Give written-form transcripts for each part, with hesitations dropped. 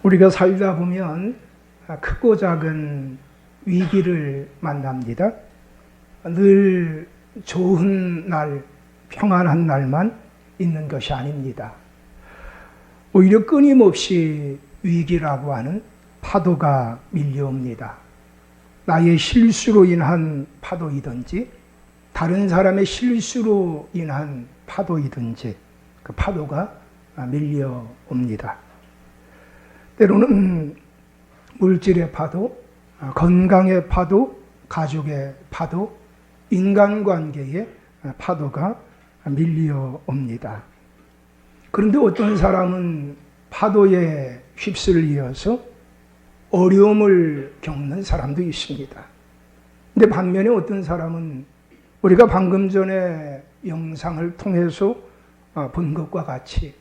우리가 살다 보면 크고 작은 위기를 만납니다. 늘 좋은 날, 평안한 날만 있는 것이 아닙니다. 오히려 끊임없이 위기라고 하는 파도가 밀려옵니다. 나의 실수로 인한 파도이든지 다른 사람의 실수로 인한 파도이든지 그 파도가 밀려옵니다. 때로는 물질의 파도, 건강의 파도, 가족의 파도, 인간관계의 파도가 밀려옵니다. 그런데 어떤 사람은 파도에 휩쓸려서 어려움을 겪는 사람도 있습니다. 근데 반면에 어떤 사람은 우리가 방금 전에 영상을 통해서 본 것과 같이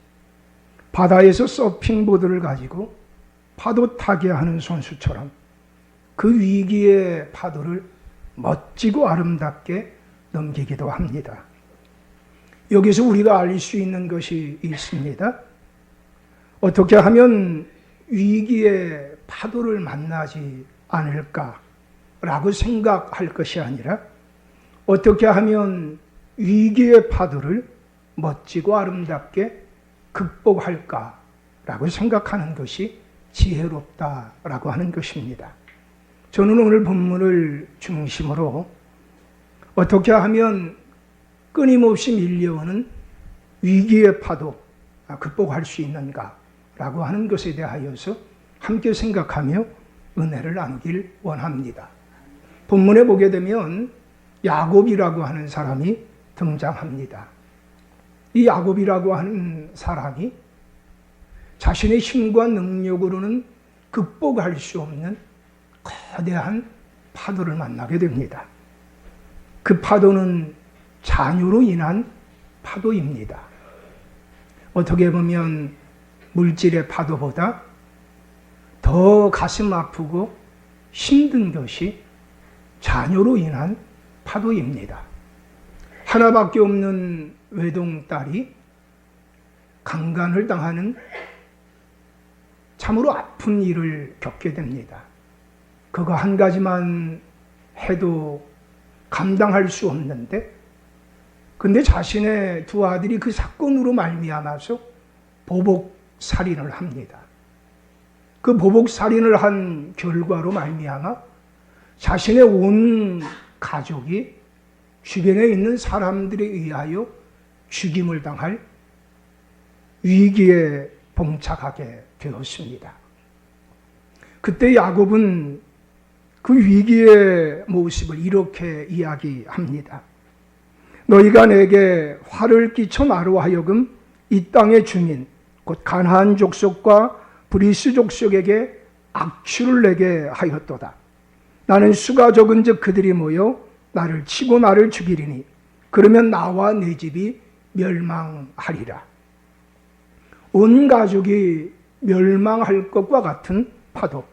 바다에서 서핑보드를 가지고 파도 타게 하는 선수처럼 그 위기의 파도를 멋지고 아름답게 넘기기도 합니다. 여기서 우리가 알 수 있는 것이 있습니다. 어떻게 하면 위기의 파도를 만나지 않을까라고 생각할 것이 아니라 어떻게 하면 위기의 파도를 멋지고 아름답게 극복할까라고 생각하는 것이 지혜롭다라고 하는 것입니다. 저는 오늘 본문을 중심으로 어떻게 하면 끊임없이 밀려오는 위기의 파도 극복할 수 있는가라고 하는 것에 대하여서 함께 생각하며 은혜를 나누길 원합니다. 본문에 보게 되면 야곱이라고 하는 사람이 등장합니다. 이 야곱이라고 하는 사람이 자신의 힘과 능력으로는 극복할 수 없는 거대한 파도를 만나게 됩니다. 그 파도는 자녀로 인한 파도입니다. 어떻게 보면 물질의 파도보다 더 가슴 아프고 힘든 것이 자녀로 인한 파도입니다. 하나밖에 없는 외동딸이 강간을 당하는 참으로 아픈 일을 겪게 됩니다. 그거 한 가지만 해도 감당할 수 없는데, 근데 자신의 두 아들이 그 사건으로 말미암아서 보복살인을 합니다. 그 보복살인을 한 결과로 말미암아 자신의 온 가족이 주변에 있는 사람들에 의하여 죽임을 당할 위기에 봉착하게 되었습니다. 그때 야곱은 그 위기의 모습을 이렇게 이야기합니다. 너희가 내게 화를 끼쳐 나로 하여금 이 땅의 주민 곧 가나안 족속과 브리스 족속에게 악취를 내게 하였도다. 나는 수가 적은즉 그들이 모여 나를 치고 나를 죽이리니 그러면 나와 내 집이 멸망하리라. 온 가족이 멸망할 것과 같은 파도.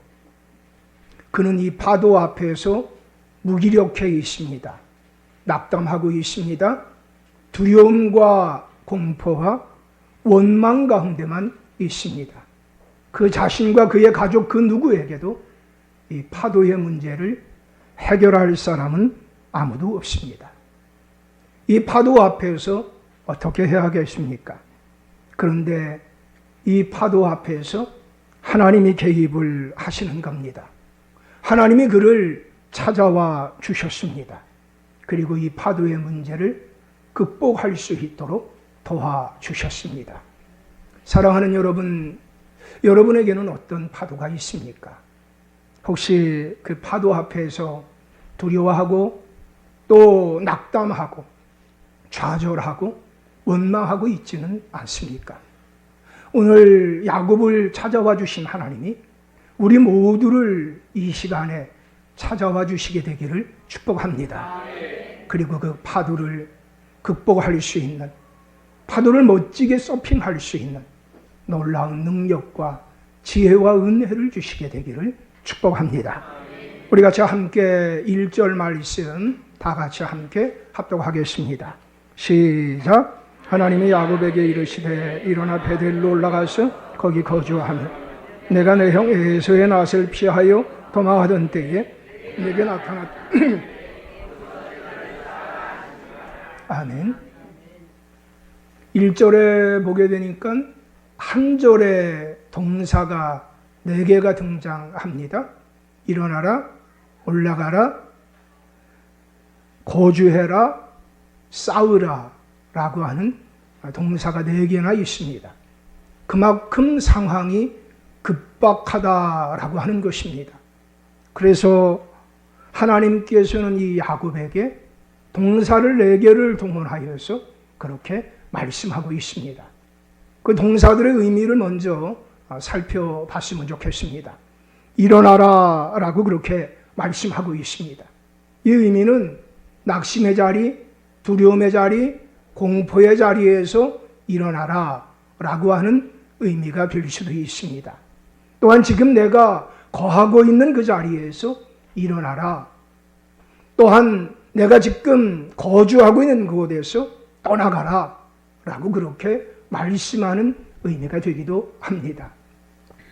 그는 이 파도 앞에서 무기력해 있습니다. 낙담하고 있습니다. 두려움과 공포와 원망 가운데만 있습니다. 그 자신과 그의 가족 그 누구에게도 이 파도의 문제를 해결할 사람은 아무도 없습니다. 이 파도 앞에서 어떻게 해야겠습니까? 그런데 이 파도 앞에서 하나님이 개입을 하시는 겁니다. 하나님이 그를 찾아와 주셨습니다. 그리고 이 파도의 문제를 극복할 수 있도록 도와주셨습니다. 사랑하는 여러분, 여러분에게는 어떤 파도가 있습니까? 혹시 그 파도 앞에서 두려워하고 또 낙담하고 좌절하고 원망하고 있지는 않습니까? 오늘 야곱을 찾아와 주신 하나님이 우리 모두를 이 시간에 찾아와 주시게 되기를 축복합니다. 그리고 그 파도를 극복할 수 있는, 파도를 멋지게 서핑할 수 있는 놀라운 능력과 지혜와 은혜를 주시게 되기를 축복합니다. 우리 같이 함께 1절 말씀 다 같이 함께 합독하겠습니다. 시작. 하나님이 야곱에게 이르시되 일어나 베델로 올라가서 거기 거주하며 내가 내 형 에서의 낯을 피하여 도망하던 때에 내게 나타났다. 아멘. 1절에 보게 되니까 한 절에 동사가 4개가 등장합니다. 일어나라, 올라가라, 거주해라, 싸우라 라고 하는 동사가 4개나 있습니다. 그만큼 상황이 급박하다라고 하는 것입니다. 그래서 하나님께서는 이 야곱에게 동사를 4개를 동원하여서 그렇게 말씀하고 있습니다. 그 동사들의 의미를 먼저 살펴봤으면 좋겠습니다. 일어나라 라고 그렇게 말씀하고 있습니다. 이 의미는 낙심의 자리, 두려움의 자리, 공포의 자리에서 일어나라 라고 하는 의미가 될 수도 있습니다. 또한 지금 내가 거하고 있는 그 자리에서 일어나라. 또한 내가 지금 거주하고 있는 그곳에서 떠나가라 라고 그렇게 말씀하는 의미가 되기도 합니다.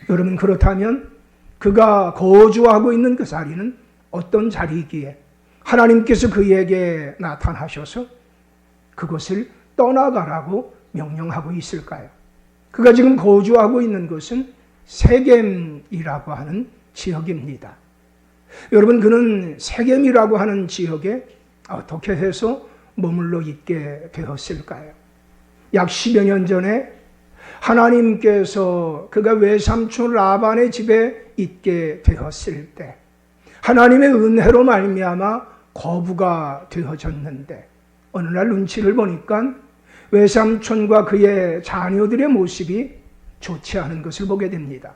여러분, 그렇다면 그가 거주하고 있는 그 자리는 어떤 자리이기에 하나님께서 그에게 나타나셔서 그것을 떠나가라고 명령하고 있을까요? 그가 지금 거주하고 있는 것은 세겜이라고 하는 지역입니다. 여러분, 그는 세겜이라고 하는 지역에 어떻게 해서 머물러 있게 되었을까요? 약 10여 년 전에 하나님께서 그가 외삼촌 라반의 집에 있게 되었을 때 하나님의 은혜로 말미암아 거부가 되어졌는데 어느 날 눈치를 보니까 외삼촌과 그의 자녀들의 모습이 좋지 않은 것을 보게 됩니다.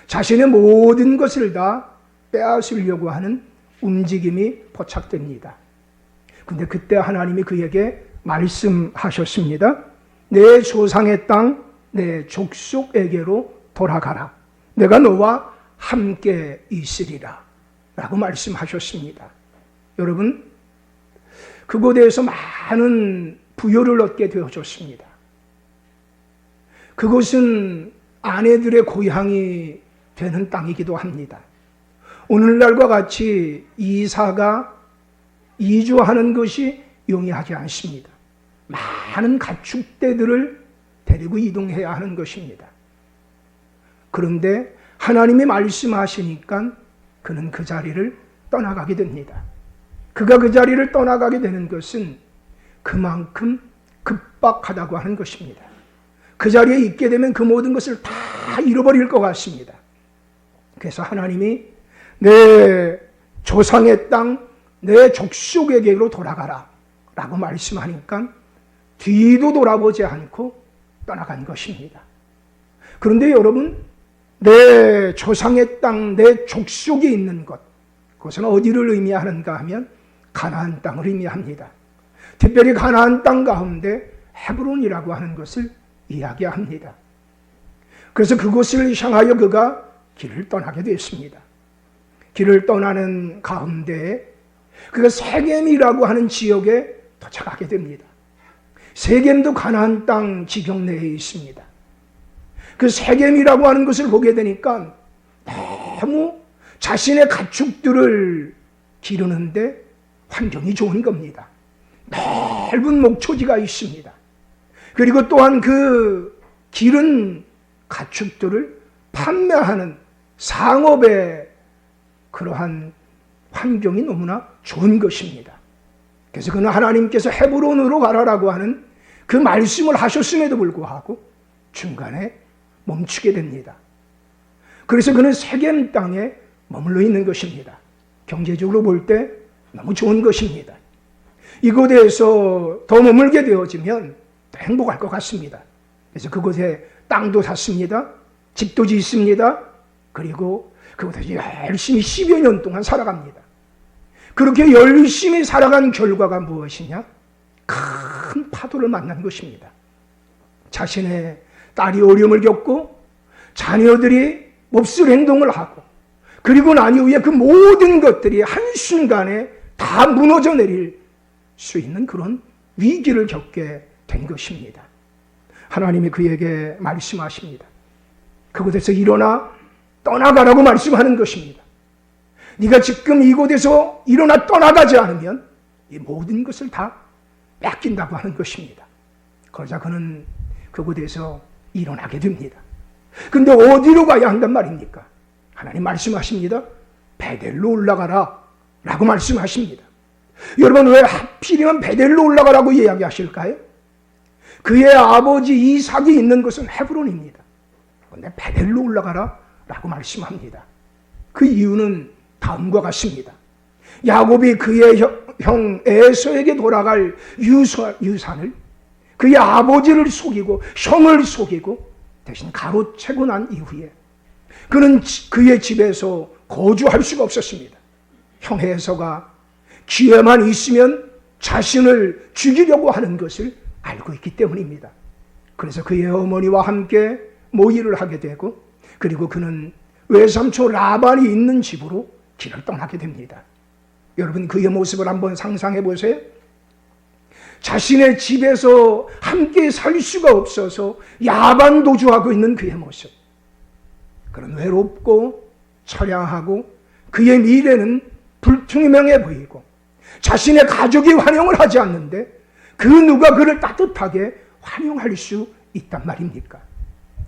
자신의 모든 것을 다 빼앗으려고 하는 움직임이 포착됩니다. 근데 그때 하나님이 그에게 말씀하셨습니다. 내 조상의 땅, 내 족속에게로 돌아가라. 내가 너와 함께 있으리라 라고 말씀하셨습니다. 여러분, 그곳에서 많은 부여를 얻게 되어졌습니다. 그곳은 아내들의 고향이 되는 땅이기도 합니다. 오늘날과 같이 이사가 이주하는 것이 용이하지 않습니다. 많은 가축대들을 데리고 이동해야 하는 것입니다. 그런데 하나님이 말씀하시니까 그는 그 자리를 떠나가게 됩니다. 그가 그 자리를 떠나가게 되는 것은 그만큼 급박하다고 하는 것입니다. 그 자리에 있게 되면 그 모든 것을 다 잃어버릴 것 같습니다. 그래서 하나님이 내 조상의 땅, 내 족속에게로 돌아가라 라고 말씀하니까 뒤도 돌아보지 않고 떠나간 것입니다. 그런데 여러분, 내 조상의 땅, 내 족속이 있는 것, 그것은 어디를 의미하는가 하면 가나안 땅을 의미합니다. 특별히 가나안 땅 가운데 헤브론이라고 하는 것을 이야기합니다. 그래서 그곳을 향하여 그가 길을 떠나게 됐습니다. 길을 떠나는 가운데 그가 세겜이라고 하는 지역에 도착하게 됩니다. 세겜도 가나안 땅 지경 내에 있습니다. 그 세겜이라고 하는 것을 보게 되니까 너무 자신의 가축들을 기르는데 환경이 좋은 겁니다. 넓은 목초지가 있습니다. 그리고 또한 그 기른 가축들을 판매하는 상업의 그러한 환경이 너무나 좋은 것입니다. 그래서 그는 하나님께서 헤브론으로 가라라고 하는 그 말씀을 하셨음에도 불구하고 중간에 멈추게 됩니다. 그래서 그는 세겜 땅에 머물러 있는 것입니다. 경제적으로 볼 때 너무 좋은 것입니다. 이곳에서 더 머물게 되어지면 더 행복할 것 같습니다. 그래서 그곳에 땅도 샀습니다. 집도 짓습니다. 그리고 그곳에서 열심히 10여 년 동안 살아갑니다. 그렇게 열심히 살아간 결과가 무엇이냐? 큰 파도를 만난 것입니다. 자신의 딸이 어려움을 겪고 자녀들이 몹쓸 행동을 하고 그리고 난 이후에 그 모든 것들이 한순간에 다 무너져 내릴 수 있는 그런 위기를 겪게 된 것입니다. 하나님이 그에게 말씀하십니다. 그곳에서 일어나 떠나가라고 말씀하는 것입니다. 네가 지금 이곳에서 일어나 떠나가지 않으면 이 모든 것을 다 뺏긴다고 하는 것입니다. 그러자 그는 그곳에서 일어나게 됩니다. 근데 어디로 가야 한단 말입니까? 하나님 말씀하십니다. 베델로 올라가라 라고 말씀하십니다. 여러분, 왜 하필이면 베델로 올라가라고 이야기하실까요? 그의 아버지 이삭이 있는 것은 헤브론입니다. 그런데 베델로 올라가라 라고 말씀합니다. 그 이유는 다음과 같습니다. 야곱이 그의 형 에서에게 돌아갈 유산을 그의 아버지를 속이고 형을 속이고 대신 가로채고 난 이후에 그는 그의 집에서 거주할 수가 없었습니다. 형 에서가 기회만 있으면 자신을 죽이려고 하는 것을 알고 있기 때문입니다. 그래서 그의 어머니와 함께 모의를 하게 되고, 그리고 그는 외삼촌 라반이 있는 집으로 길을 떠나게 됩니다. 여러분, 그의 모습을 한번 상상해 보세요. 자신의 집에서 함께 살 수가 없어서 야반 도주하고 있는 그의 모습. 그런 외롭고 처량하고 그의 미래는 불투명해 보이고 자신의 가족이 환영을 하지 않는데 그 누가 그를 따뜻하게 환영할 수 있단 말입니까?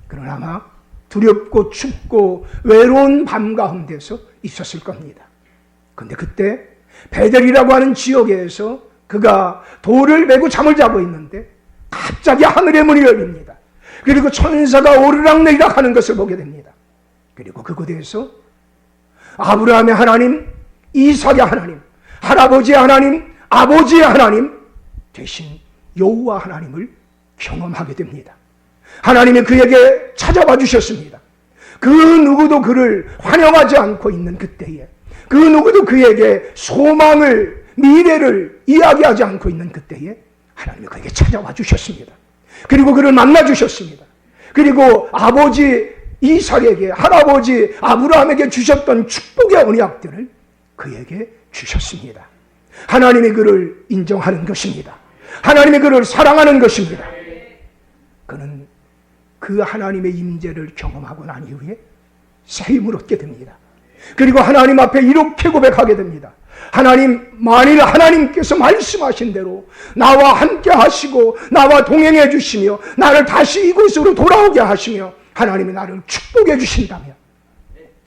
그러나 아마 두렵고 춥고 외로운 밤 가운데서 있었을 겁니다. 그런데 그때 베델이라고 하는 지역에서 그가 돌을 메고 잠을 자고 있는데 갑자기 하늘의 문이 열립니다. 그리고 천사가 오르락내리락 하는 것을 보게 됩니다. 그리고 그곳에서 아브라함의 하나님, 이삭의 하나님, 할아버지의 하나님, 아버지의 하나님 대신 여호와 하나님을 경험하게 됩니다. 하나님이 그에게 찾아와 주셨습니다. 그 누구도 그를 환영하지 않고 있는 그때에, 그 누구도 그에게 소망을, 미래를 이야기하지 않고 있는 그때에 하나님이 그에게 찾아와 주셨습니다. 그리고 그를 만나 주셨습니다. 그리고 아버지 이삭에게, 할아버지 아브라함에게 주셨던 축복의 언약들을 그에게 주셨습니다. 하나님이 그를 인정하는 것입니다. 하나님이 그를 사랑하는 것입니다. 그는 그 하나님의 임재를 경험하고 난 이후에 새 힘을 얻게 됩니다. 그리고 하나님 앞에 이렇게 고백하게 됩니다. 하나님, 만일 하나님께서 말씀하신 대로 나와 함께 하시고 나와 동행해 주시며 나를 다시 이곳으로 돌아오게 하시며 하나님이 나를 축복해 주신다면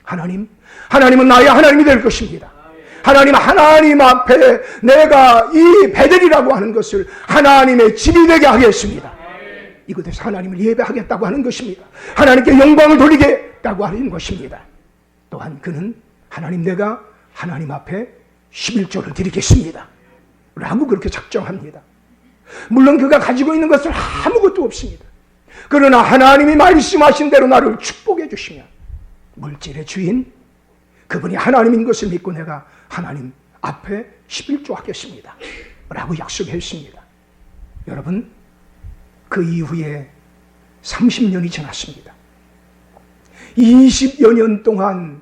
하나님은 나의 하나님이 될 것입니다. 하나님 앞에 내가 이 베델이라고 하는 것을 하나님의 집이 되게 하겠습니다. 이곳에서 하나님을 예배하겠다고 하는 것입니다. 하나님께 영광을 돌리겠다고 하는 것입니다. 또한 그는 하나님, 내가 하나님 앞에 11조를 드리겠습니다 라고 그렇게 작정합니다. 물론 그가 가지고 있는 것은 아무것도 없습니다. 그러나 하나님이 말씀하신 대로 나를 축복해 주시면 물질의 주인 그분이 하나님인 것을 믿고 내가 하나님 앞에 11조 하겠습니다 라고 약속했습니다. 여러분, 그 이후에 30년이 지났습니다. 20여 년 동안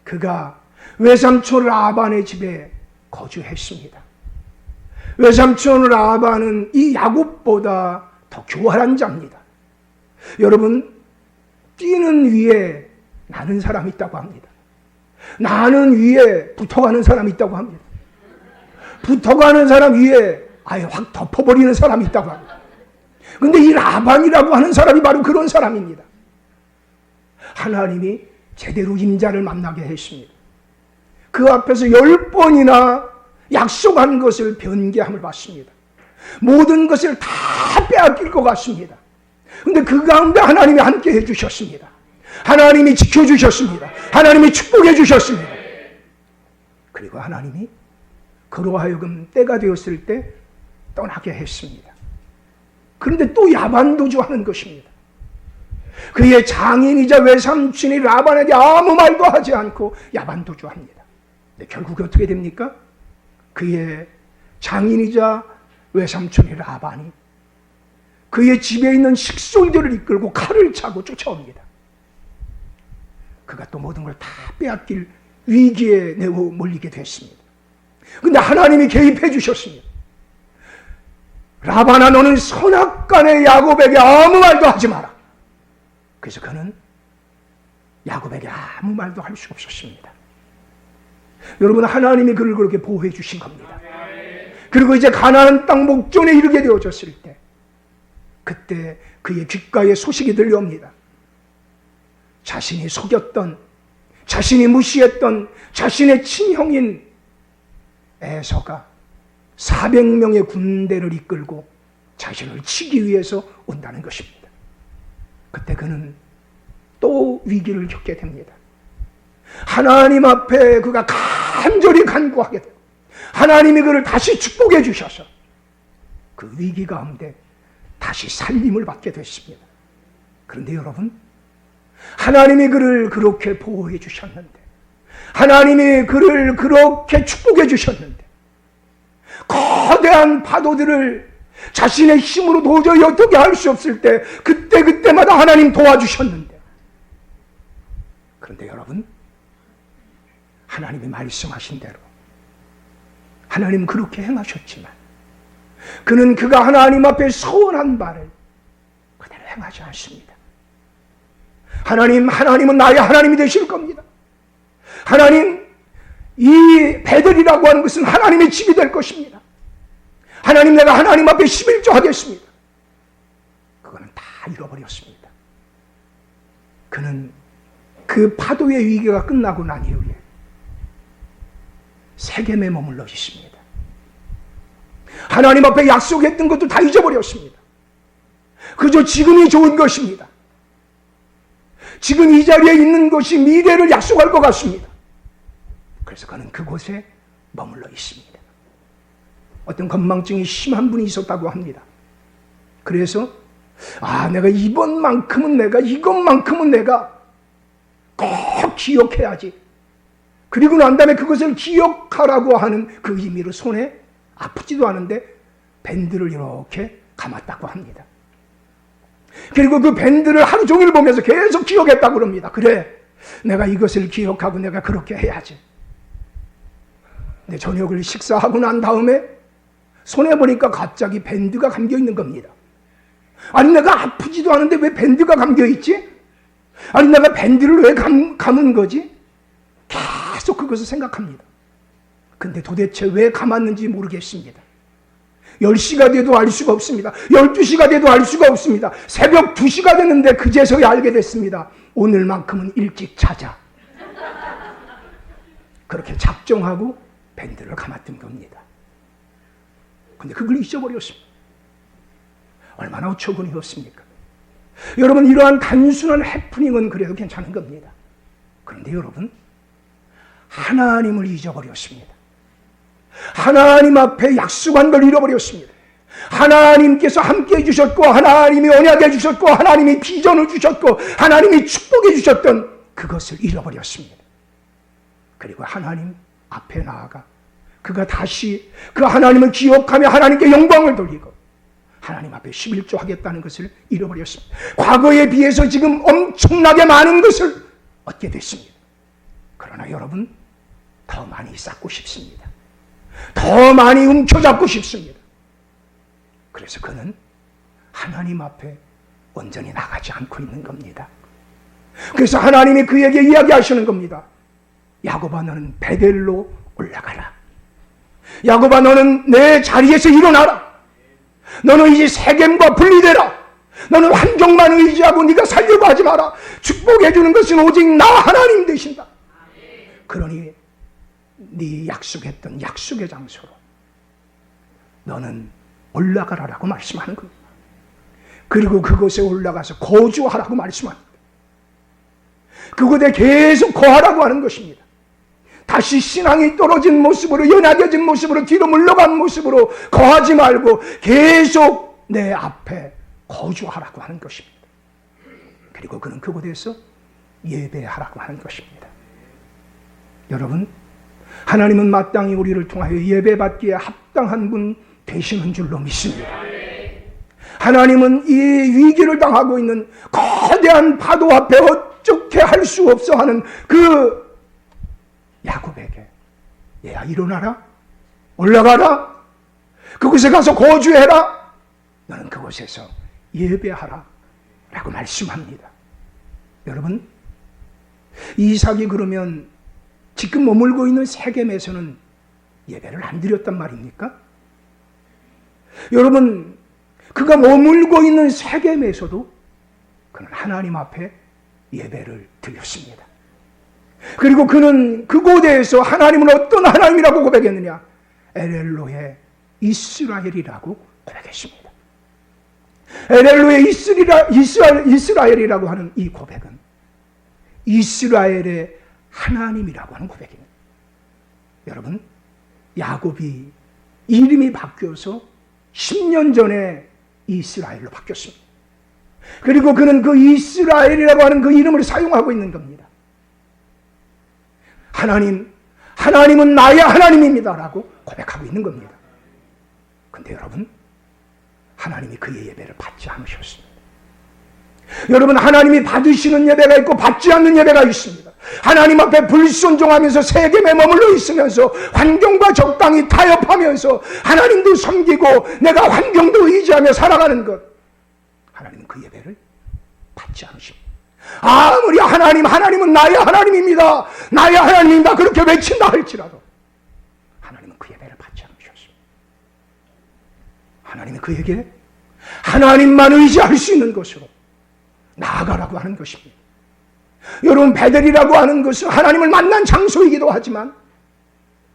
그가 외삼촌 라반의 집에 거주했습니다. 외삼촌 라반은 이 야곱보다 더 교활한 자입니다. 여러분, 뛰는 위에 나는 사람이 있다고 합니다. 나는 위에 붙어가는 사람이 있다고 합니다. 붙어가는 사람 위에 아예 확 덮어버리는 사람이 있다고 합니다. 그런데 이 라반이라고 하는 사람이 바로 그런 사람입니다. 하나님이 제대로 임자를 만나게 했습니다. 그 앞에서 10번이나 약속한 것을 변개함을 받습니다. 모든 것을 다 빼앗길 것 같습니다. 그런데 그 가운데 하나님이 함께 해주셨습니다. 하나님이 지켜주셨습니다. 하나님이 축복해 주셨습니다. 그리고 하나님이 그로 하여금 때가 되었을 때 떠나게 했습니다. 그런데 또 야반도주하는 것입니다. 그의 장인이자 외삼촌이 라반에게 아무 말도 하지 않고 야반도주합니다. 근데 결국에 어떻게 됩니까? 그의 장인이자 외삼촌이 라반이 그의 집에 있는 식솔들을 이끌고 칼을 차고 쫓아옵니다. 그가 또 모든 걸 다 빼앗길 위기에 내고 몰리게 됐습니다. 그런데 하나님이 개입해 주셨습니다. 라반아, 너는 선악간의 야곱에게 아무 말도 하지 마라. 그래서 그는 야곱에게 아무 말도 할 수 없었습니다. 여러분, 하나님이 그를 그렇게 보호해 주신 겁니다. 그리고 이제 가나안 땅 목전에 이르게 되어졌을 때, 그때 그의 귓가에 소식이 들려옵니다. 자신이 속였던, 자신이 무시했던 자신의 친형인 에서가 400명의 군대를 이끌고 자신을 치기 위해서 온다는 것입니다. 그때 그는 또 위기를 겪게 됩니다. 하나님 앞에 그가 간절히 간구하게 되고 하나님이 그를 다시 축복해 주셔서 그 위기 가운데 다시 살림을 받게 됐습니다. 그런데 여러분, 하나님이 그를 그렇게 보호해 주셨는데, 하나님이 그를 그렇게 축복해 주셨는데, 거대한 파도들을 자신의 힘으로 도저히 어떻게 할 수 없을 때 그때마다 하나님 도와주셨는데, 그런데 여러분, 하나님이 말씀하신 대로 하나님 그렇게 행하셨지만 그는 그가 하나님 앞에 서원한 바를 그대로 행하지 않습니다. 하나님은 나의 하나님이 되실 겁니다. 하나님, 이 베델이라고 하는 것은 하나님의 집이 될 것입니다. 하나님, 내가 하나님 앞에 11조 하겠습니다. 그거는 다 잃어버렸습니다. 그는 그 파도의 위기가 끝나고 난 이후에 세겜에 머물러 있습니다. 하나님 앞에 약속했던 것도 다 잊어버렸습니다. 그저 지금이 좋은 것입니다. 지금 이 자리에 있는 것이 미래를 약속할 것 같습니다. 그래서 그는 그곳에 머물러 있습니다. 어떤 건망증이 심한 분이 있었다고 합니다. 그래서 내가 이것만큼은 내가 꼭 기억해야지. 그리고 난 다음에 그것을 기억하라고 하는 그 의미로 손에 아프지도 않은데 밴드를 이렇게 감았다고 합니다. 그리고 그 밴드를 하루 종일 보면서 계속 기억했다고 합니다. 그래, 내가 이것을 기억하고 내가 그렇게 해야지. 근데 저녁을 식사하고 난 다음에 손에 보니까 갑자기 밴드가 감겨 있는 겁니다. 아니, 내가 아프지도 않은데 왜 밴드가 감겨 있지? 아니, 내가 밴드를 왜 감은 거지? 계속 그것을 생각합니다. 근데 도대체 왜 감았는지 모르겠습니다. 10시가 돼도 알 수가 없습니다. 12시가 돼도 알 수가 없습니다. 새벽 2시가 됐는데 그제서야 알게 됐습니다. 오늘만큼은 일찍 자자. 그렇게 작정하고 밴드를 감았던 겁니다. 근데 그걸 잊어버렸습니다. 얼마나 어처구니였습니까? 여러분, 이러한 단순한 해프닝은 그래도 괜찮은 겁니다. 그런데 여러분, 하나님을 잊어버렸습니다. 하나님 앞에 약속한 걸 잃어버렸습니다. 하나님께서 함께 해주셨고, 하나님이 언약해 주셨고, 하나님이 비전을 주셨고, 하나님이 축복해 주셨던 그것을 잃어버렸습니다. 그리고 하나님 앞에 나아가 그가 다시 그 하나님을 기억하며 하나님께 영광을 돌리고 하나님 앞에 11조 하겠다는 것을 잃어버렸습니다. 과거에 비해서 지금 엄청나게 많은 것을 얻게 됐습니다. 그러나 여러분, 더 많이 쌓고 싶습니다. 더 많이 움켜잡고 싶습니다. 그래서 그는 하나님 앞에 온전히 나가지 않고 있는 겁니다. 그래서 하나님이 그에게 이야기하시는 겁니다. 야곱아, 너는 베델로 올라가라. 야곱아, 너는 내 자리에서 일어나라. 너는 이제 세겜과 분리되라. 너는 환경만 의지하고 네가 살려고 하지 마라. 축복해 주는 것은 오직 나 하나님 되신다. 그러니 네 약속했던 약속의 장소로 너는 올라가라라고 말씀하는 겁니다. 그리고 그곳에 올라가서 거주하라고 말씀합니다. 그곳에 계속 거하라고 하는 것입니다. 다시 신앙이 떨어진 모습으로, 연약해진 모습으로, 뒤로 물러간 모습으로 거하지 말고 계속 내 앞에 거주하라고 하는 것입니다. 그리고 그는 그곳에서 예배하라고 하는 것입니다. 여러분, 하나님은 마땅히 우리를 통하여 예배받기에 합당한 분 되시는 줄로 믿습니다. 하나님은 이 위기를 당하고 있는 거대한 파도 앞에 어떻게 할 수 없어 하는 그 야곱에게, 얘야, 일어나라, 올라가라, 그곳에 가서 거주해라, 너는 그곳에서 예배하라 라고 말씀합니다. 여러분, 이삭이 그러면 지금 머물고 있는 세겜에서는 예배를 안 드렸단 말입니까? 여러분, 그가 머물고 있는 세겜에서도 그는 하나님 앞에 예배를 드렸습니다. 그리고 그는 그곳에서 하나님은 어떤 하나님이라고 고백했느냐? 엘엘로의 이스라엘이라고 고백했습니다. 엘엘로의 이스라엘이라고 하는 이 고백은 이스라엘의 하나님이라고 하는 고백입니다. 여러분, 야곱이 이름이 바뀌어서 10년 전에 이스라엘로 바뀌었습니다. 그리고 그는 그 이스라엘이라고 하는 그 이름을 사용하고 있는 겁니다. 하나님은 나의 하나님입니다 라고 고백하고 있는 겁니다. 근데 여러분, 하나님이 그의 예배를 받지 않으셨습니다. 여러분, 하나님이 받으시는 예배가 있고 받지 않는 예배가 있습니다. 하나님 앞에 불순종하면서 세겜에 머물러 있으면서 환경과 적당히 타협하면서 하나님도 섬기고 내가 환경도 의지하며 살아가는 것, 하나님은 그 예배를 받지 않으십니다. 아무리 하나님은 나의 하나님입니다, 나의 하나님입니다 그렇게 외친다 할지라도 하나님은 그 예배를 받지 않으셨습니다. 하나님은 그에게 하나님만 의지할 수 있는 것으로 나아가라고 하는 것입니다. 여러분, 베델이라고 하는 것은 하나님을 만난 장소이기도 하지만,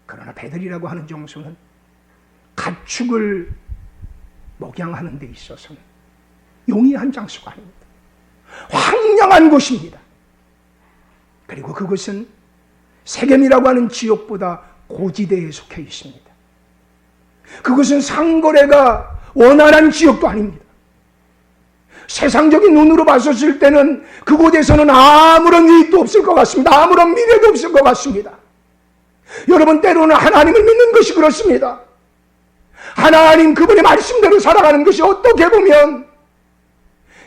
그러나 베델이라고 하는 장소는 가축을 목양하는 데 있어서는 용이한 장소가 아닙니다. 황량한 곳입니다. 그리고 그것은 세겜이라고 하는 지역보다 고지대에 속해 있습니다. 그것은 상거래가 원활한 지역도 아닙니다. 세상적인 눈으로 봤었을 때는 그곳에서는 아무런 유익도 없을 것 같습니다. 아무런 미래도 없을 것 같습니다. 여러분, 때로는 하나님을 믿는 것이 그렇습니다. 하나님 그분의 말씀대로 살아가는 것이 어떻게 보면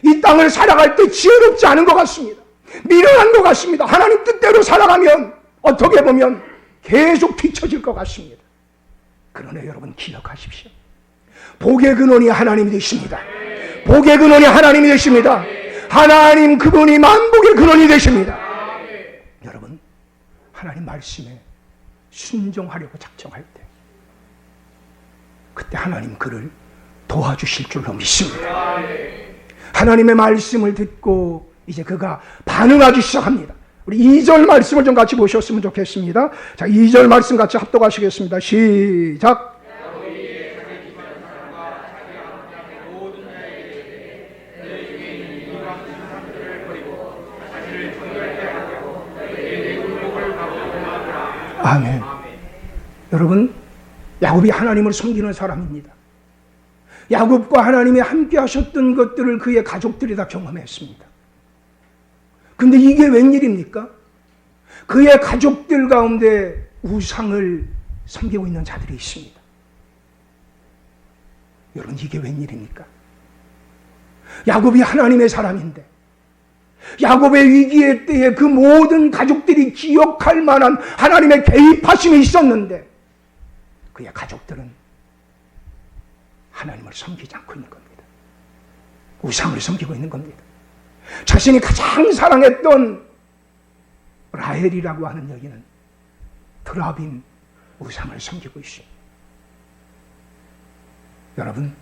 이 땅을 살아갈 때 지혜롭지 않은 것 같습니다. 미련한 것 같습니다. 하나님 뜻대로 살아가면 어떻게 보면 계속 뒤처질 것 같습니다. 그러나 여러분, 기억하십시오. 복의 근원이 하나님이 되십니다. 복의 근원이 하나님이 되십니다. 하나님 그분이 만복의 근원이 되십니다. 여러분, 하나님 말씀에 순종하려고 작정할 때 그때 하나님 그를 도와주실 줄로 믿습니다. 하나님의 말씀을 듣고 이제 그가 반응하기 시작합니다. 우리 2절 말씀을 좀 같이 보셨으면 좋겠습니다. 자, 2절 말씀 같이 합독하시겠습니다. 시작. 아멘. 여러분, 야곱이 하나님을 섬기는 사람입니다. 야곱과 하나님이 함께 하셨던 것들을 그의 가족들이 다 경험했습니다. 근데 이게 웬일입니까? 그의 가족들 가운데 우상을 섬기고 있는 자들이 있습니다. 여러분, 이게 웬일입니까? 야곱이 하나님의 사람인데 야곱의 위기의 때에 그 모든 가족들이 기억할 만한 하나님의 개입하심이 있었는데 그의 가족들은 하나님을 섬기지 않고 있는 겁니다. 우상을 섬기고 있는 겁니다. 자신이 가장 사랑했던 라헬이라고 하는 여인은 드라빔 우상을 섬기고 있습니다. 여러분,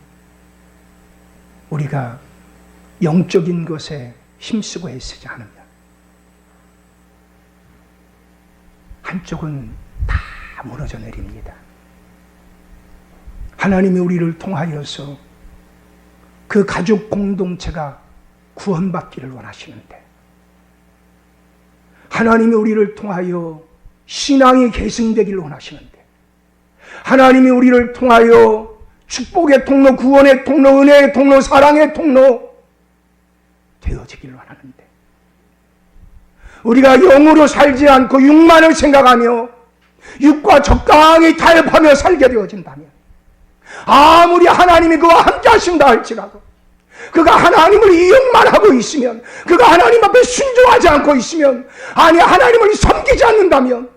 우리가 영적인 것에 힘쓰고 애쓰지 않으면 한쪽은 다 무너져 내립니다. 하나님이 우리를 통하여서 그 가족 공동체가 구원받기를 원하시는데, 하나님이 우리를 통하여 신앙이 계승되기를 원하시는데, 하나님이 우리를 통하여 축복의 통로, 구원의 통로, 은혜의 통로, 사랑의 통로 되어지기를 원하는데, 우리가 영으로 살지 않고 육만을 생각하며 육과 적당히 타협하며 살게 되어진다면, 아무리 하나님이 그와 함께 하신다 할지라도 그가 하나님을 이용만 하고 있으면, 그가 하나님 앞에 순종하지 않고 있으면, 아니 하나님을 섬기지 않는다면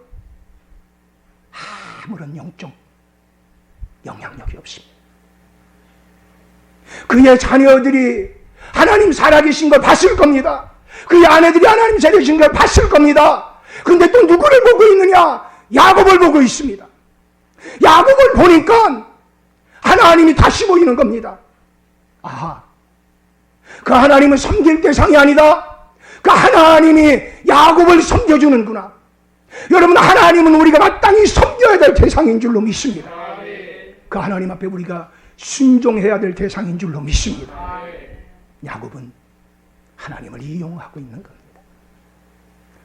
아무런 영적 영향력이 없습니다. 그의 자녀들이 하나님 살아계신 걸 봤을 겁니다. 그의 아내들이 하나님 세례신 걸 봤을 겁니다. 그런데 또 누구를 보고 있느냐? 야곱을 보고 있습니다. 야곱을 보니까 하나님이 다시 보이는 겁니다. 아하, 그 하나님은 섬길 대상이 아니다. 그 하나님이 야곱을 섬겨주는구나. 여러분, 하나님은 우리가 마땅히 섬겨야 될 대상인 줄로 믿습니다. 그 하나님 앞에 우리가 순종해야 될 대상인 줄로 믿습니다. 야곱은 하나님을 이용하고 있는 겁니다.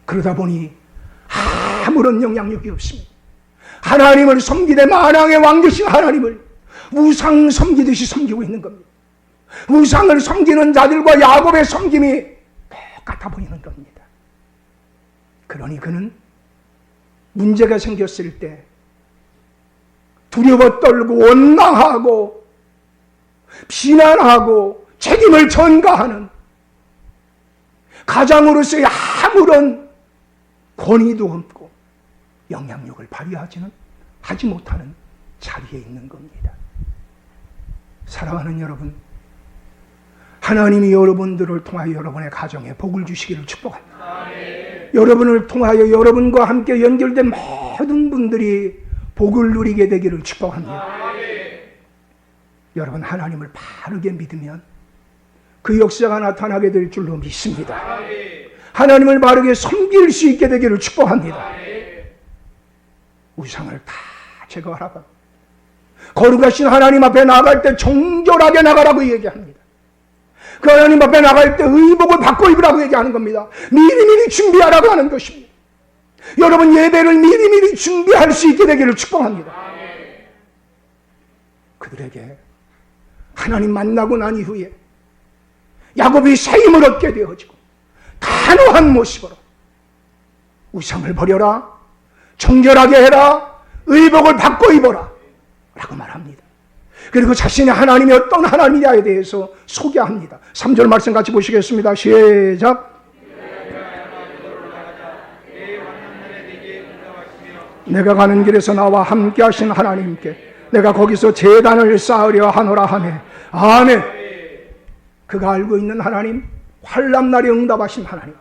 그러다 보니 아무런 영향력이 없습니다. 하나님을 섬기되 만왕의 왕 되신 하나님을 우상 섬기듯이 섬기고 있는 겁니다. 우상을 섬기는 자들과 야곱의 섬김이 똑같아 보이는 겁니다. 그러니 그는 문제가 생겼을 때 두려워 떨고 원망하고 비난하고 책임을 전가하는, 가장으로서의 아무런 권위도 없고 영향력을 발휘하지는 하지 못하는 자리에 있는 겁니다. 사랑하는 여러분, 하나님이 여러분들을 통하여 여러분의 가정에 복을 주시기를 축복합니다. 여러분을 통하여 여러분과 함께 연결된 모든 분들이 복을 누리게 되기를 축복합니다. 여러분, 하나님을 바르게 믿으면 그 역사가 나타나게 될 줄로 믿습니다. 하나님을 바르게 섬길 수 있게 되기를 축복합니다. 우상을 다 제거하라고, 거룩하신 하나님 앞에 나갈 때 정결하게 나가라고 얘기합니다. 그 하나님 앞에 나갈 때 의복을 받고 입으라고 얘기하는 겁니다. 미리미리 준비하라고 하는 것입니다. 여러분, 예배를 미리미리 준비할 수 있게 되기를 축복합니다. 그들에게 하나님 만나고 난 이후에 야곱이 새 힘을 얻게 되어지고 단호한 모습으로 우상을 버려라, 정결하게 해라, 의복을 받고 입어라 라고 말합니다. 그리고 자신의 하나님이 어떤 하나님이냐에 대해서 소개합니다. 3절 말씀 같이 보시겠습니다. 시작. 내가 가는 길에서 나와 함께 하신 하나님께 내가 거기서 제단을 쌓으려 하노라 하네. 아멘. 그가 알고 있는 하나님, 환난날에 응답하신 하나님,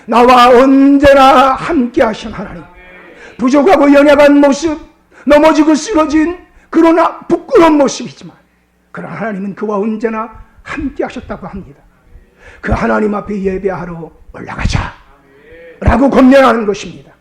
나와 언제나 함께 하신 하나님, 부족하고 연약한 모습, 넘어지고 쓰러진 그러나 부끄러운 모습이지만 그러나 하나님은 그와 언제나 함께 하셨다고 합니다. 그 하나님 앞에 예배하러 올라가자 라고 권면하는 것입니다.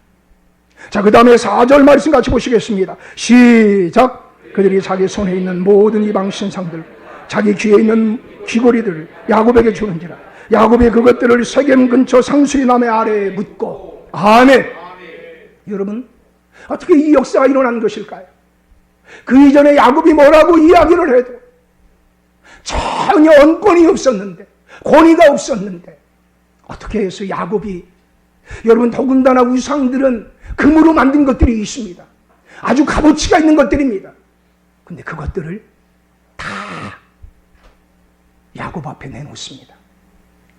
자, 그 다음에 4절 말씀 같이 보시겠습니다. 시작. 그들이 자기 손에 있는 모든 이방 신상들, 자기 귀에 있는 귀고리들을 야곱에게 주는지라. 야곱이 그것들을 세겜 근처 상수리 나무 아래에 묻고. 아멘. 여러분, 어떻게 이 역사가 일어난 것일까요? 그 이전에 야곱이 뭐라고 이야기를 해도 전혀 언권이 없었는데, 권위가 없었는데, 어떻게 해서 야곱이, 여러분, 더군다나 우상들은 금으로 만든 것들이 있습니다. 아주 값어치가 있는 것들입니다. 근데 그것들을 다 야곱 앞에 내놓습니다.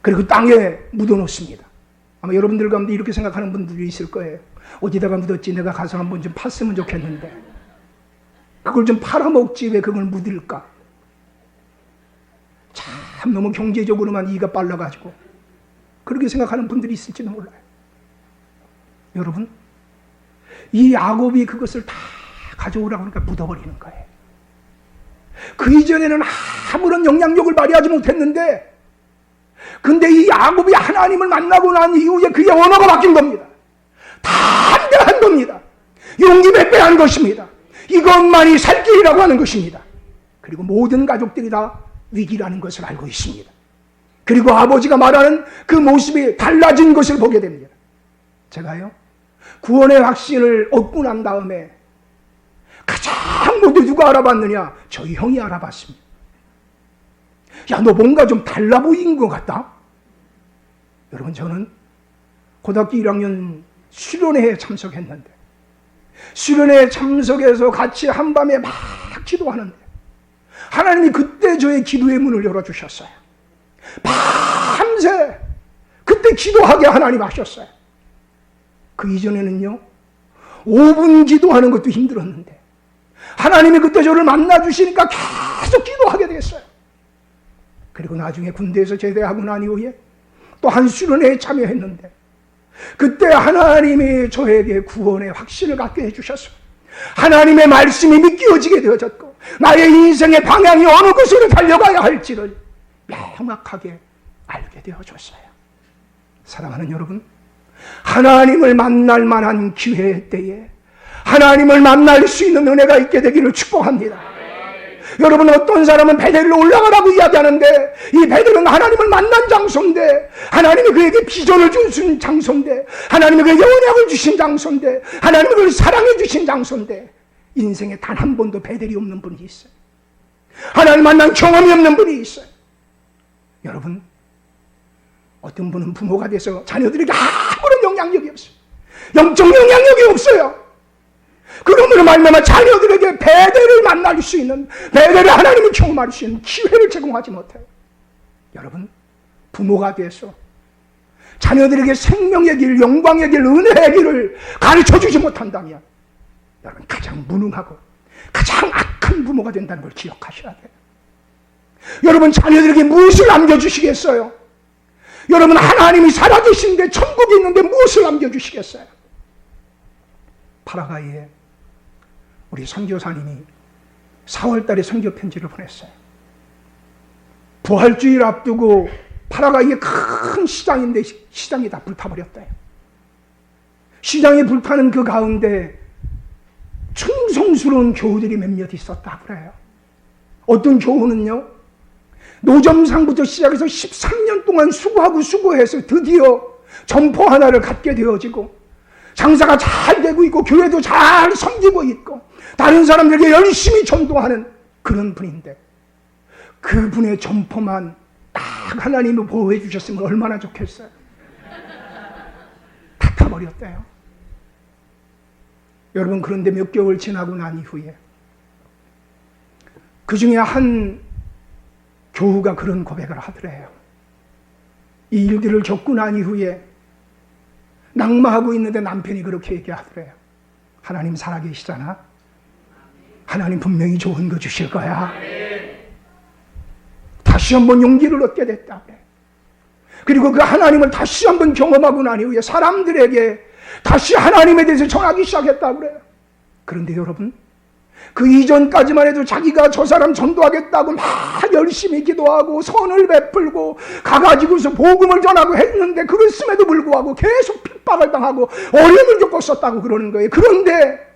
그리고 땅에 묻어놓습니다. 아마 여러분들 가운데 이렇게 생각하는 분들이 있을 거예요. 어디다가 묻었지? 내가 가서 한번 좀 팠으면 좋겠는데 그걸 좀 팔아먹지 왜 그걸 묻을까? 참 너무 경제적으로만 이가 빨라가지고 그렇게 생각하는 분들이 있을지는 몰라요. 여러분, 이 야곱이 그것을 다 가져오라고 하니까 묻어버리는 거예요. 그 이전에는 아무런 영향력을 발휘하지 못했는데, 근데 이 야곱이 하나님을 만나고 난 이후에 그의 언어가 바뀐 겁니다. 담대한 겁니다. 용기 배배한 것입니다. 이것만이 살 길이라고 하는 것입니다. 그리고 모든 가족들이 다 위기라는 것을 알고 있습니다. 그리고 아버지가 말하는 그 모습이 달라진 것을 보게 됩니다. 제가요, 구원의 확신을 얻고 난 다음에 가장 먼저 누가 알아봤느냐? 저희 형이 알아봤습니다. 야, 너 뭔가 좀 달라 보이는 것 같다? 여러분, 저는 고등학교 1학년 수련회에 참석했는데, 수련회에 참석해서 같이 한밤에 막 기도하는데 하나님이 그때 저의 기도의 문을 열어주셨어요. 밤새 그때 기도하게 하나님 하셨어요. 그 이전에는요, 5분 기도하는 것도 힘들었는데 하나님이 그때 저를 만나주시니까 계속 기도하게 됐어요. 그리고 나중에 군대에서 제대하고 난 이후에 또 한 수련회에 참여했는데 그때 하나님이 저에게 구원의 확신을 갖게 해주셔서 하나님의 말씀이 믿겨지게 되어졌고 나의 인생의 방향이 어느 곳으로 달려가야 할지를 명확하게 알게 되어졌어요. 사랑하는 여러분, 하나님을 만날 만한 기회 때에 하나님을 만날 수 있는 은혜가 있게 되기를 축복합니다. 여러분, 어떤 사람은 베델로 올라가라고 이야기하는데 이 베델은 하나님을 만난 장소인데, 하나님이 그에게 비전을 주신 장소인데, 하나님이 그에게 언약을 주신 장소인데, 하나님이 그를 사랑해 주신 장소인데, 인생에 단 한 번도 베델이 없는 분이 있어요. 하나님 만난 경험이 없는 분이 있어요. 여러분, 어떤 분은 부모가 돼서 자녀들에게 아무런 영향력이 없어요. 영적 영향력이 없어요. 그러므로 말미암아 자녀들에게 베델을 만날 수 있는, 베델을 하나님이 경험할 수 있는 기회를 제공하지 못해요. 여러분, 부모가 돼서 자녀들에게 생명의 길, 영광의 길, 은혜의 길을 가르쳐주지 못한다면 여러분 가장 무능하고 가장 악한 부모가 된다는 걸 기억하셔야 돼요. 여러분, 자녀들에게 무엇을 남겨주시겠어요? 여러분, 하나님이 살아계신데 천국이 있는데 무엇을 남겨주시겠어요? 파라과이에 우리 선교사님이 4월달에 선교 편지를 보냈어요. 부활주의를 앞두고 파라과이에 큰 시장인데 시장이 다 불타버렸대요. 시장이 불타는 그 가운데 충성스러운 교우들이 몇몇 있었다 그래요. 어떤 교우는요, 노점상부터 시작해서 13년 동안 수고해서 드디어 점포 하나를 갖게 되어지고 장사가 잘 되고 있고 교회도 잘 섬기고 있고 다른 사람들에게 열심히 전도하는 그런 분인데, 그분의 점포만 딱 하나님이 보호해 주셨으면 얼마나 좋겠어요. 다 타버렸대요. 여러분, 그런데 몇 개월 지나고 난 이후에 그 중에 한 교우가 그런 고백을 하더래요. 이 일들을 겪고 난 이후에 낙마하고 있는데 남편이 그렇게 얘기하더래요. 하나님 살아계시잖아. 하나님 분명히 좋은 거 주실 거야. 다시 한번 용기를 얻게 됐다. 그리고 그 하나님을 다시 한번 경험하고 난 이후에 사람들에게 다시 하나님에 대해서 전하기 시작했다고 그래요. 그런데 여러분, 그 이전까지만 해도 자기가 저 사람 전도하겠다고 막 열심히 기도하고 선을 베풀고 가가지고서 복음을 전하고 했는데 그랬음에도 불구하고 계속 핍박을 당하고 어려움을 겪었었다고 그러는 거예요. 그런데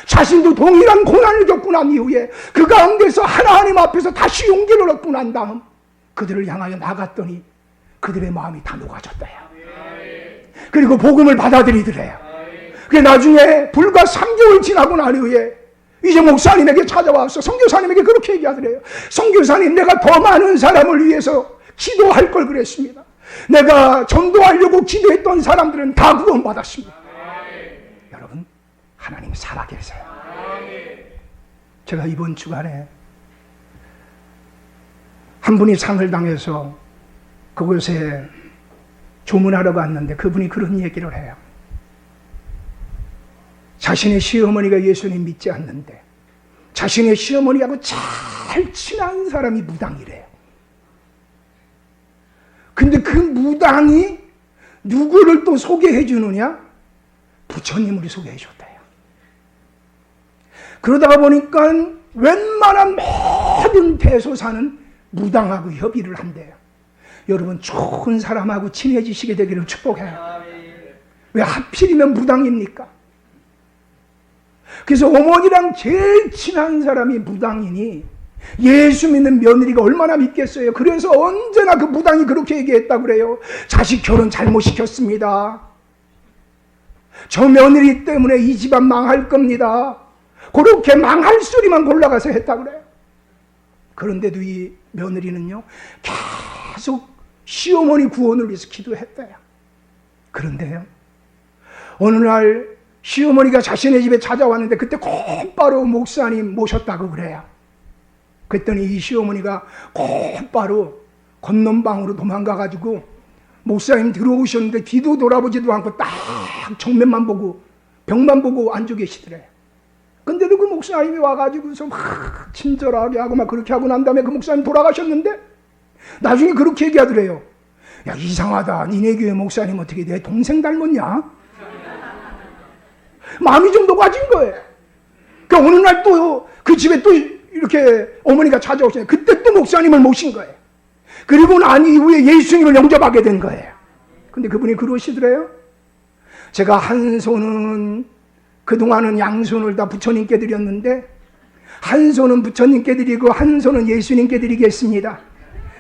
자신도 동일한 고난을 겪고 난 이후에 그 가운데서 하나님 앞에서 다시 용기를 얻고 난 다음 그들을 향하여 나갔더니 그들의 마음이 다 녹아졌대요. 그리고 복음을 받아들이더래요. 그게 나중에 불과 3개월 지나고 난 이후에 이제 목사님에게 찾아와서 선교사님에게 그렇게 얘기하더래요. 선교사님, 내가 더 많은 사람을 위해서 기도할 걸 그랬습니다. 내가 전도하려고 기도했던 사람들은 다 구원받았습니다. 여러분, 하나님 살아계세요. 제가 이번 주간에 한 분이 상을 당해서 그곳에 조문하러 갔는데 그분이 그런 얘기를 해요. 자신의 시어머니가 예수님 믿지 않는데 자신의 시어머니하고 잘 친한 사람이 무당이래요. 근데 그 무당이 누구를 또 소개해 주느냐? 부처님을 소개해 줬대요. 그러다가 보니까 웬만한 모든 대소사는 무당하고 협의를 한대요. 여러분, 좋은 사람하고 친해지시게 되기를 축복해요. 왜 하필이면 무당입니까? 그래서 어머니랑 제일 친한 사람이 무당이니 예수 믿는 며느리가 얼마나 믿겠어요. 그래서 언제나 그 무당이 그렇게 얘기했다고 그래요. 자식 결혼 잘못 시켰습니다. 저 며느리 때문에 이 집안 망할 겁니다. 그렇게 망할 소리만 골라가서 했다고 그래요. 그런데도 이 며느리는요, 계속 시어머니 구원을 위해서 기도했대요. 그런데요, 어느 날 시어머니가 자신의 집에 찾아왔는데 그때 곧바로 목사님 모셨다고 그래요. 그랬더니 이 시어머니가 곧바로 건넌방으로 도망가가지고 목사님 들어오셨는데 뒤도 돌아보지도 않고 딱 정면만 보고 벽만 보고 앉아 계시더래요. 근데도 그 목사님이 와가지고서 막 친절하게 하고 막 그렇게 하고 난 다음에 그 목사님 돌아가셨는데 나중에 그렇게 얘기하더래요. 야, 이상하다. 니네 교회 목사님 어떻게 내 동생 닮았냐? 마음이 좀 녹아진 거예요. 그 어느 날 또 그 집에 또 이렇게 어머니가 찾아오시네. 그때 또 목사님을 모신 거예요. 그리고 난 이후에 예수님을 영접하게 된 거예요. 근데 그분이 그러시더래요. 제가 한 손은 그동안은 양손을 다 부처님께 드렸는데 한 손은 부처님께 드리고 한 손은 예수님께 드리겠습니다.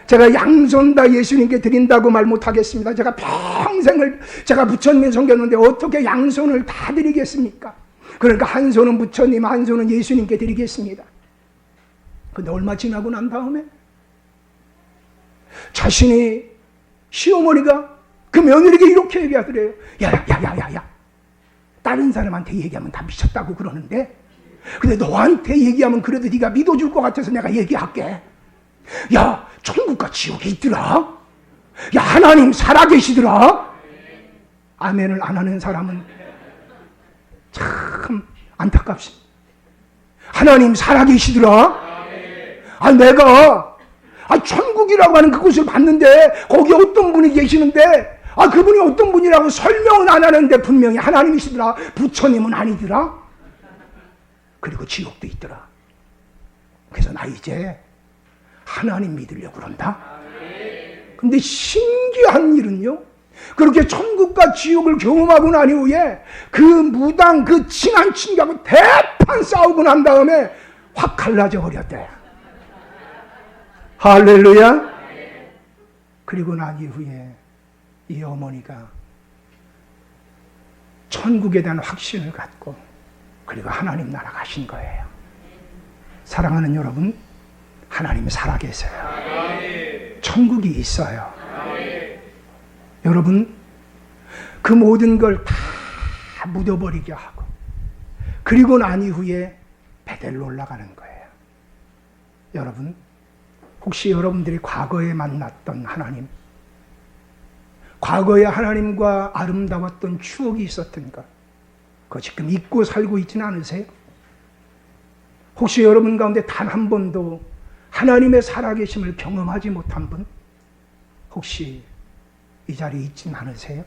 제가 양손 다 예수님께 드린다고 말 못하겠습니다. 제가 평생을 제가 부처님을 섬겼는데 어떻게 양손을 다 드리겠습니까? 그러니까 한 손은 부처님, 한 손은 예수님께 드리겠습니다. 근데 얼마 지나고 난 다음에 자신이 시어머니가 그 며느리에게 이렇게 얘기하더래요. 야, 다른 사람한테 얘기하면 다 미쳤다고 그러는데 근데 너한테 얘기하면 그래도 네가 믿어줄 것 같아서 내가 얘기할게. 야, 천국과 지옥이 있더라. 야, 하나님 살아계시더라. 아멘을 안 하는 사람은 참 안타깝습니다. 하나님 살아계시더라. 내가 천국이라고 하는 그곳을 봤는데 거기 어떤 분이 계시는데 그분이 어떤 분이라고 설명은 안 하는데 분명히 하나님이시더라. 부처님은 아니더라. 그리고 지옥도 있더라. 그래서 나 이제 하나님 믿으려고 그런다. 근데 신기한 일은요, 그렇게 천국과 지옥을 경험하고 난 이후에 그 무당, 그 친한 친구하고 대판 싸우고 난 다음에 확 갈라져 버렸대. 할렐루야. 그리고 난 이후에 이 어머니가 천국에 대한 확신을 갖고 그리고 하나님 나라 가신 거예요. 사랑하는 여러분, 하나님이 살아계세요. 천국이 있어요. 여러분, 그 모든 걸 다 묻어버리게 하고 그리고 난 이후에 베델로 올라가는 거예요. 여러분, 혹시 여러분들이 과거에 만났던 하나님, 과거에 하나님과 아름다웠던 추억이 있었던가, 그거 지금 잊고 살고 있지는 않으세요? 혹시 여러분 가운데 단 한 번도 하나님의 살아계심을 경험하지 못한 분, 혹시 이 자리에 있진 않으세요?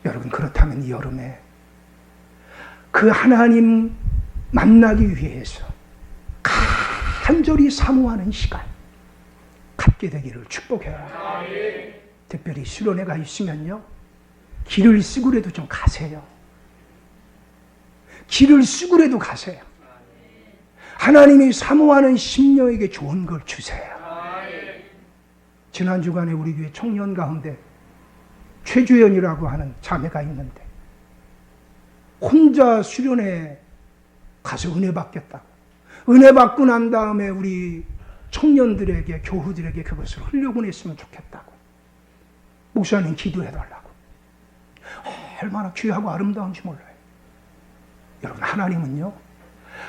여러분, 그렇다면 이 여름에 그 하나님 만나기 위해서 간절히 사모하는 시간 갖게 되기를 축복해요. 특별히 수련회가 있으면요, 길을 쓰고라도 좀 가세요. 길을 쓰고라도 가세요. 하나님이 사모하는 심령에게 좋은 걸 주세요. 지난 주간에 우리 교회 청년 가운데 최주연이라고 하는 자매가 있는데 혼자 수련회 가서 은혜 받겠다고, 은혜 받고 난 다음에 우리 청년들에게, 교우들에게 그것을 흘려보냈으면 좋겠다고 목사님 기도해달라고. 얼마나 귀하고 아름다운지 몰라요. 여러분, 하나님은요,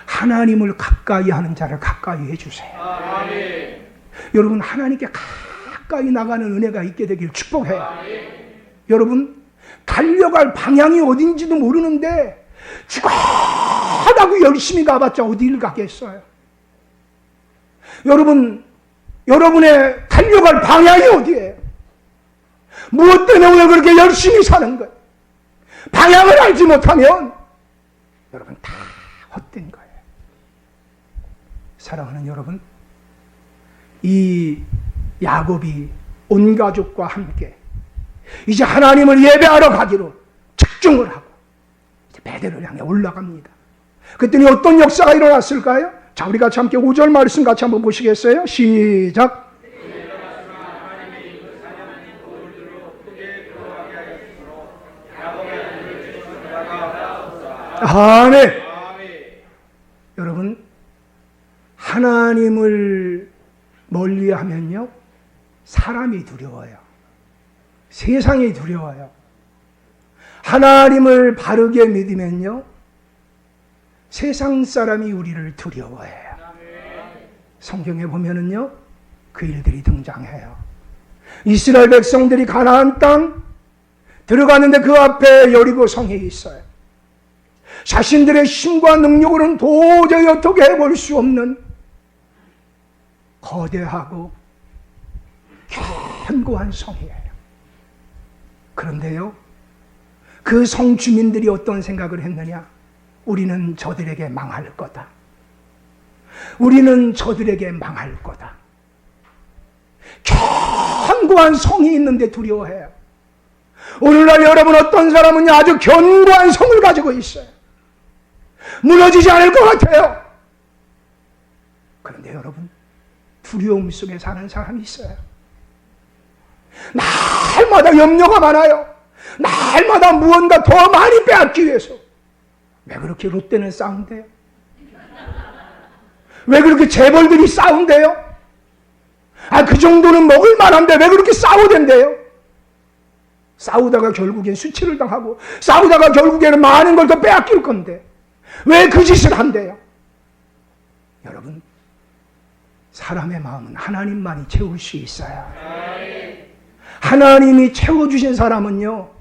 하나님을 가까이 하는 자를 가까이 해주세요. 여러분, 하나님께 가까이 나가는 은혜가 있게 되길 축복해요. 여러분, 달려갈 방향이 어딘지도 모르는데 죽어라고 열심히 가봤자 어디를 가겠어요? 여러분, 여러분의 달려갈 방향이 어디예요? 무엇 때문에 오늘 그렇게 열심히 사는 거예요? 방향을 알지 못하면 여러분 다 헛된 거예요. 사랑하는 여러분, 이 야곱이 온 가족과 함께 이제 하나님을 예배하러 가기로 집중을 하고 이제 베델을 향해 올라갑니다. 그랬더니 어떤 역사가 일어났을까요? 자, 우리 같이 함께 5절 말씀 같이 한번 보시겠어요? 시작. 아멘. 여러분, 하나님을 멀리하면요, 사람이 두려워요. 세상이 두려워요. 하나님을 바르게 믿으면요, 세상 사람이 우리를 두려워해요. 성경에 보면은요, 그 일들이 등장해요. 이스라엘 백성들이 가나안 땅 들어가는데 그 앞에 여리고 성이 있어요. 자신들의 힘과 능력으로는 도저히 어떻게 해볼 수 없는 거대하고 견고한 성이에요. 그런데요, 그 성 주민들이 어떤 생각을 했느냐? 우리는 저들에게 망할 거다. 우리는 저들에게 망할 거다. 견고한 성이 있는데 두려워해요. 오늘날 여러분 어떤 사람은 아주 견고한 성을 가지고 있어요. 무너지지 않을 것 같아요. 그런데 여러분, 두려움 속에 사는 사람이 있어요. 날마다 염려가 많아요. 날마다 무언가 더 많이 빼앗기 위해서. 왜 그렇게 롯데는 싸운대요? 왜 그렇게 재벌들이 싸운대요? 그 정도는 먹을 만한데 왜 그렇게 싸우던데요? 싸우다가 결국엔 수치를 당하고, 싸우다가 결국에는 많은 걸 더 빼앗길 건데 왜 그 짓을 한대요? 여러분, 사람의 마음은 하나님만이 채울 수 있어요. 하나님이 채워주신 사람은요,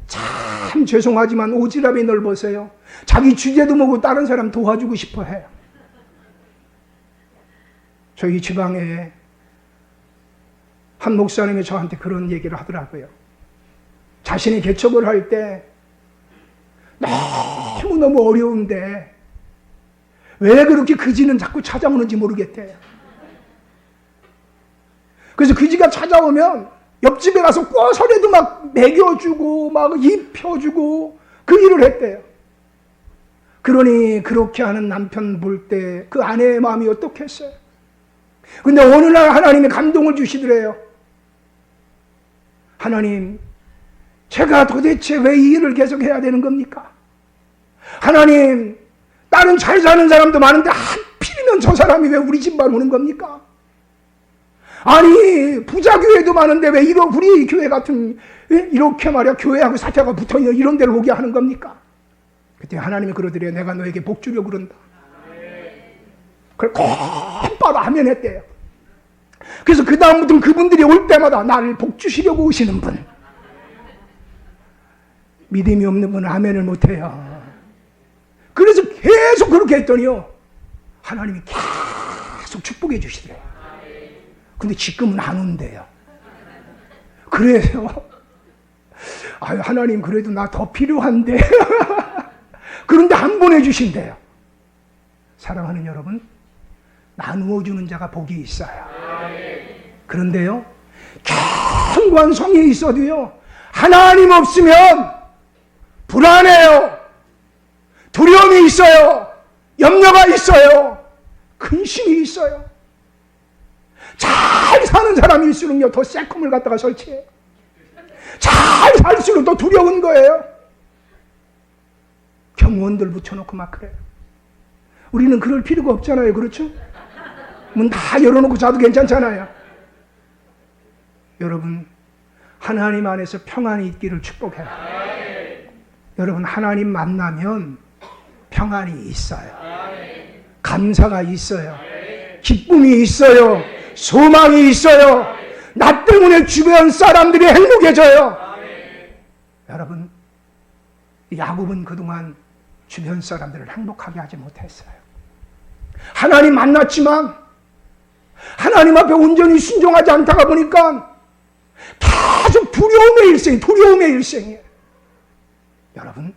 참 죄송하지만 오지랖이 넓어서요, 자기 주제도 모르고 다른 사람 도와주고 싶어 해요. 저희 지방에 한 목사님이 저한테 그런 얘기를 하더라고요. 자신이 개척을 할 때 너무너무 어려운데 왜 그렇게 그지는 자꾸 찾아오는지 모르겠대요. 그래서 그지가 찾아오면 옆집에 가서 꼬설에도 막 먹여주고 막 입혀주고 그 일을 했대요. 그러니 그렇게 하는 남편 볼 때 그 아내의 마음이 어떻겠어요? 근데 어느 날 하나님이 감동을 주시더래요. 하나님, 제가 도대체 왜 이 일을 계속 해야 되는 겁니까? 하나님, 다른 잘 사는 사람도 많은데 하필이면 저 사람이 왜 우리 집만 오는 겁니까? 아니, 부자 교회도 많은데 왜 우리 교회 같은, 이렇게 말이야, 교회하고 사자가 붙어있는 이런 데를 오게 하는 겁니까? 그때 하나님이 그러더래요. 내가 너에게 복 주려고 그런다. 그걸 곧바로 하면 했대요. 그래서 그 다음부터는 그분들이 올 때마다 나를 복 주시려고 오시는 분. 믿음이 없는 분은 아멘을 못해요. 그래서 계속 그렇게 했더니요, 하나님이 계속 축복해 주시더래요. 근데 지금은 안 온대요. 그래서 하나님 그래도 나 더 필요한데 그런데 안 보내주신대요. 사랑하는 여러분, 나누어 주는 자가 복이 있어요. 그런데요, 견고한 성이 있어도요, 하나님 없으면 불안해요. 두려움이 있어요. 염려가 있어요. 근심이 있어요. 잘 사는 사람일수록요, 더 새콤을 갖다가 설치해요. 잘 살수록 더 두려운 거예요. 경호원들 붙여놓고 막 그래요. 우리는 그럴 필요가 없잖아요. 그렇죠? 문 다 열어놓고 자도 괜찮잖아요. 여러분, 하나님 안에서 평안이 있기를 축복해요. 여러분, 하나님 만나면 평안이 있어요. 감사가 있어요. 기쁨이 있어요. 소망이 있어요. 나 때문에 주변 사람들이 행복해져요. 여러분, 야곱은 그동안 주변 사람들을 행복하게 하지 못했어요. 하나님 만났지만 하나님 앞에 온전히 순종하지 않다가 보니까 계속 두려움의 일생이에요. 여러분,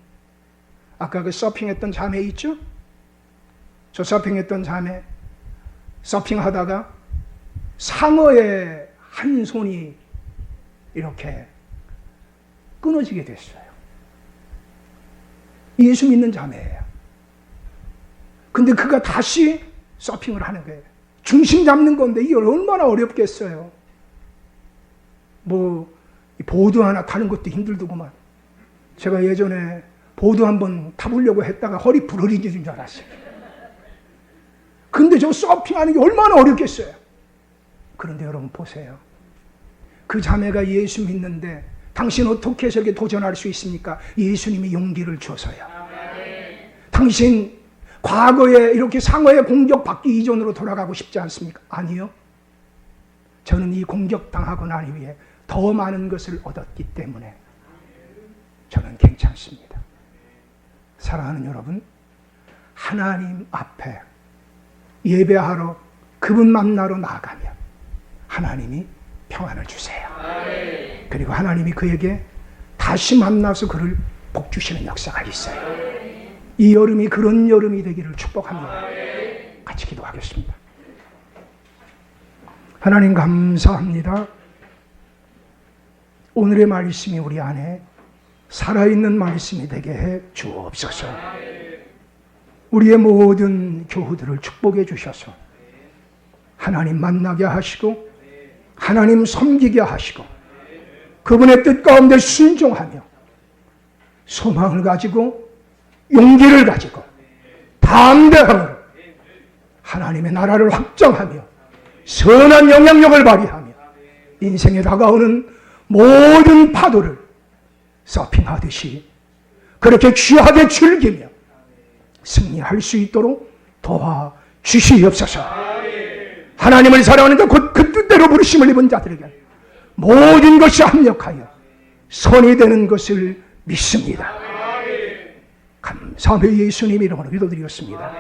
아까 그 서핑했던 자매 있죠? 저 서핑했던 자매, 서핑하다가 상어의 한 손이 이렇게 끊어지게 됐어요. 예수 믿는 자매예요. 근데 그가 다시 서핑을 하는 거예요. 중심 잡는 건데 이게 얼마나 어렵겠어요. 보드 하나 타는 것도 힘들더구만. 제가 예전에 보드 한번 타보려고 했다가 허리 부러지는 줄 알았어요. 근데 저 서핑하는 게 얼마나 어렵겠어요. 그런데 여러분 보세요. 그 자매가 예수 믿는데 당신 어떻게 저게 도전할 수 있습니까? 예수님이 용기를 줘서요. 당신 과거에 이렇게 상어의 공격받기 이전으로 돌아가고 싶지 않습니까? 아니요. 저는 이 공격당하고 난 이후에 더 많은 것을 얻었기 때문에 저는 괜찮습니다. 사랑하는 여러분, 하나님 앞에 예배하러 그분 만나러 나가면 하나님이 평안을 주세요. 그리고 하나님이 그에게 다시 만나서 그를 복 주시는 역사가 있어요. 이 여름이 그런 여름이 되기를 축복합니다. 같이 기도하겠습니다. 하나님 감사합니다. 오늘의 말씀이 우리 안에 살아있는 말씀이 되게 해 주옵소서. 우리의 모든 교우들을 축복해 주셔서 하나님 만나게 하시고 하나님 섬기게 하시고 그분의 뜻 가운데 순종하며 소망을 가지고 용기를 가지고 담대함으로 하나님의 나라를 확장하며 선한 영향력을 발휘하며 인생에 다가오는 모든 파도를 서핑하듯이 그렇게 귀하게 즐기며 승리할 수 있도록 도와주시옵소서. 하나님을 사랑하는데 곧 그 뜻대로 부르심을 입은 자들에게 모든 것이 합력하여 선이 되는 것을 믿습니다. 감사하며 예수님 이름으로 기도드리겠습니다.